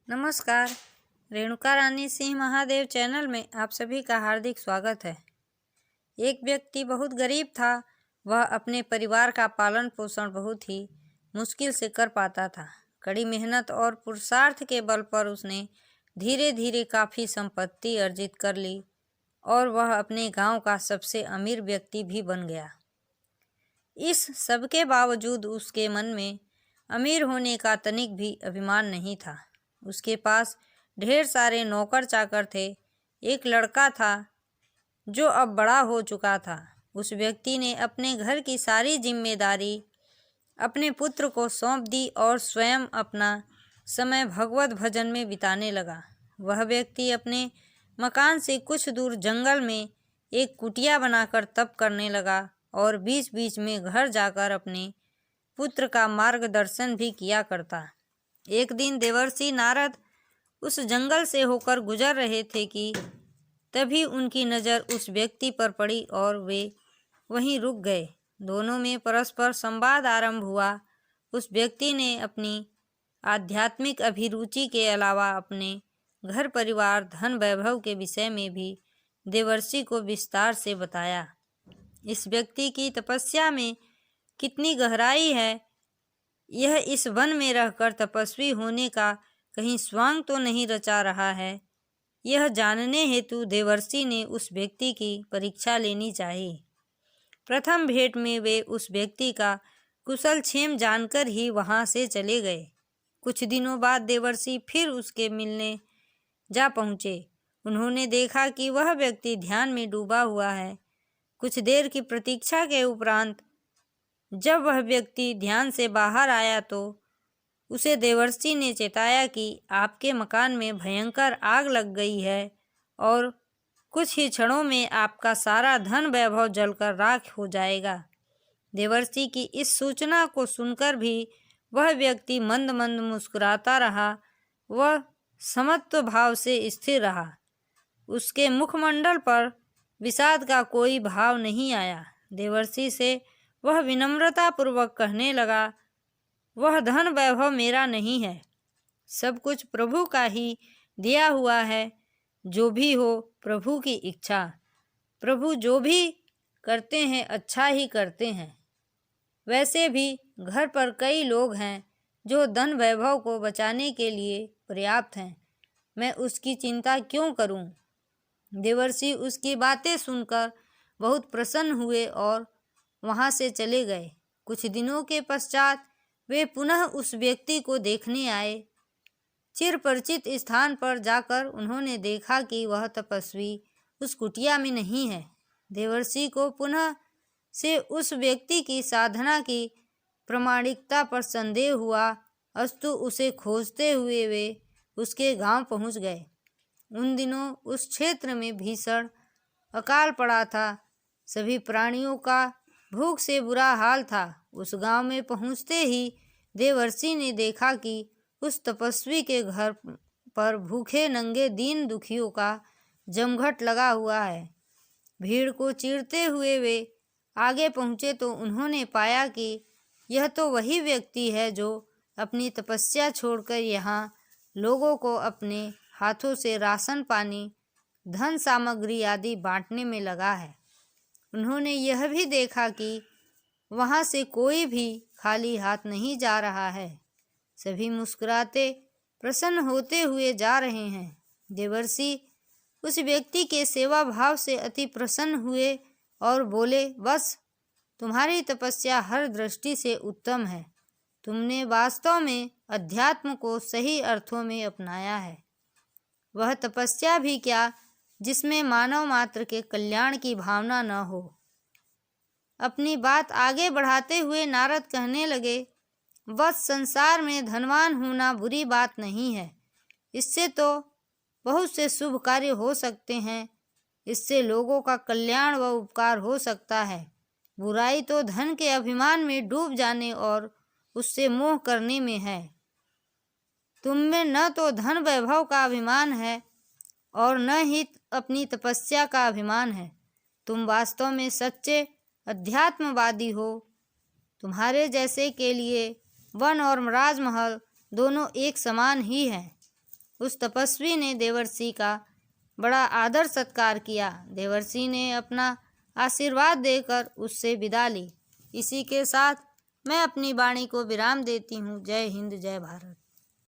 नमस्कार। रेणुका रानी सिंह महादेव चैनल में आप सभी का हार्दिक स्वागत है। एक व्यक्ति बहुत गरीब था। वह अपने परिवार का पालन पोषण बहुत ही मुश्किल से कर पाता था। कड़ी मेहनत और पुरुषार्थ के बल पर उसने धीरे धीरे काफ़ी संपत्ति अर्जित कर ली और वह अपने गांव का सबसे अमीर व्यक्ति भी बन गया। इस सब के बावजूद उसके मन में अमीर होने का तनिक भी अभिमान नहीं था। उसके पास ढेर सारे नौकर चाकर थे। एक लड़का था जो अब बड़ा हो चुका था। उस व्यक्ति ने अपने घर की सारी जिम्मेदारी अपने पुत्र को सौंप दी और स्वयं अपना समय भगवत भजन में बिताने लगा। वह व्यक्ति अपने मकान से कुछ दूर जंगल में एक कुटिया बनाकर तप करने लगा और बीच बीच में घर जाकर अपने पुत्र का मार्गदर्शन भी किया करता। एक दिन देवर्षि नारद उस जंगल से होकर गुजर रहे थे कि तभी उनकी नज़र उस व्यक्ति पर पड़ी और वे वहीं रुक गए। दोनों में परस्पर संवाद आरंभ हुआ। उस व्यक्ति ने अपनी आध्यात्मिक अभिरुचि के अलावा अपने घर परिवार धन वैभव के विषय में भी देवर्षि को विस्तार से बताया। इस व्यक्ति की तपस्या में कितनी गहराई है, यह इस वन में रहकर तपस्वी होने का कहीं स्वांग तो नहीं रचा रहा है, यह जानने हेतु देवर्षि ने उस व्यक्ति की परीक्षा लेनी चाहिए। प्रथम भेंट में वे उस व्यक्ति का कुशल क्षेम जानकर ही वहां से चले गए। कुछ दिनों बाद देवर्षि फिर उसके मिलने जा पहुँचे। उन्होंने देखा कि वह व्यक्ति ध्यान में डूबा हुआ है। कुछ देर की प्रतीक्षा के उपरांत जब वह व्यक्ति ध्यान से बाहर आया तो उसे देवर्षि ने चेताया कि आपके मकान में भयंकर आग लग गई है और कुछ ही क्षणों में आपका सारा धन वैभव जलकर राख हो जाएगा। देवर्षि की इस सूचना को सुनकर भी वह व्यक्ति मंद मंद मुस्कुराता रहा। वह समत्व भाव से स्थिर रहा। उसके मुखमंडल पर विषाद का कोई भाव नहीं आया। देवर्षि से वह विनम्रता पूर्वक कहने लगा, वह धन वैभव मेरा नहीं है, सब कुछ प्रभु का ही दिया हुआ है। जो भी हो प्रभु की इच्छा। प्रभु जो भी करते हैं अच्छा ही करते हैं। वैसे भी घर पर कई लोग हैं जो धन वैभव को बचाने के लिए पर्याप्त हैं। मैं उसकी चिंता क्यों करूं? देवर्षि उसकी बातें सुनकर बहुत प्रसन्न हुए और वहां से चले गए। कुछ दिनों के पश्चात वे पुनः उस व्यक्ति को देखने आए। चिर परिचित स्थान पर जाकर उन्होंने देखा कि वह तपस्वी उस कुटिया में नहीं है। देवर्षि को पुनः से उस व्यक्ति की साधना की प्रामाणिकता पर संदेह हुआ। अस्तु उसे खोजते हुए वे उसके गांव पहुंच गए। उन दिनों उस क्षेत्र में भीषण अकाल पड़ा था। सभी प्राणियों का भूख से बुरा हाल था। उस गांव में पहुंचते ही देवर्षि ने देखा कि उस तपस्वी के घर पर भूखे नंगे दीन दुखियों का जमघट लगा हुआ है। भीड़ को चीरते हुए वे आगे पहुंचे तो उन्होंने पाया कि यह तो वही व्यक्ति है जो अपनी तपस्या छोड़कर यहाँ लोगों को अपने हाथों से राशन पानी धन सामग्री आदि बांटने में लगा है। उन्होंने यह भी देखा कि वहाँ से कोई भी खाली हाथ नहीं जा रहा है। सभी मुस्कुराते प्रसन्न होते हुए जा रहे हैं। देवर्षि उस व्यक्ति के सेवा भाव से अति प्रसन्न हुए और बोले, बस तुम्हारी तपस्या हर दृष्टि से उत्तम है। तुमने वास्तव में अध्यात्म को सही अर्थों में अपनाया है। वह तपस्या भी क्या जिसमें मानव मात्र के कल्याण की भावना न हो। अपनी बात आगे बढ़ाते हुए नारद कहने लगे, बस संसार में धनवान होना बुरी बात नहीं है। इससे तो बहुत से शुभ कार्य हो सकते हैं। इससे लोगों का कल्याण व उपकार हो सकता है। बुराई तो धन के अभिमान में डूब जाने और उससे मोह करने में है। तुम में न तो धन वैभव का अभिमान है और न ही अपनी तपस्या का अभिमान है। तुम वास्तव में सच्चे अध्यात्मवादी हो। तुम्हारे जैसे के लिए वन और राजमहल दोनों एक समान ही हैं। उस तपस्वी ने देवर्षि का बड़ा आदर सत्कार किया। देवर्षि ने अपना आशीर्वाद देकर उससे विदा ली। इसी के साथ मैं अपनी वाणी को विराम देती हूँ। जय हिंद, जय भारत।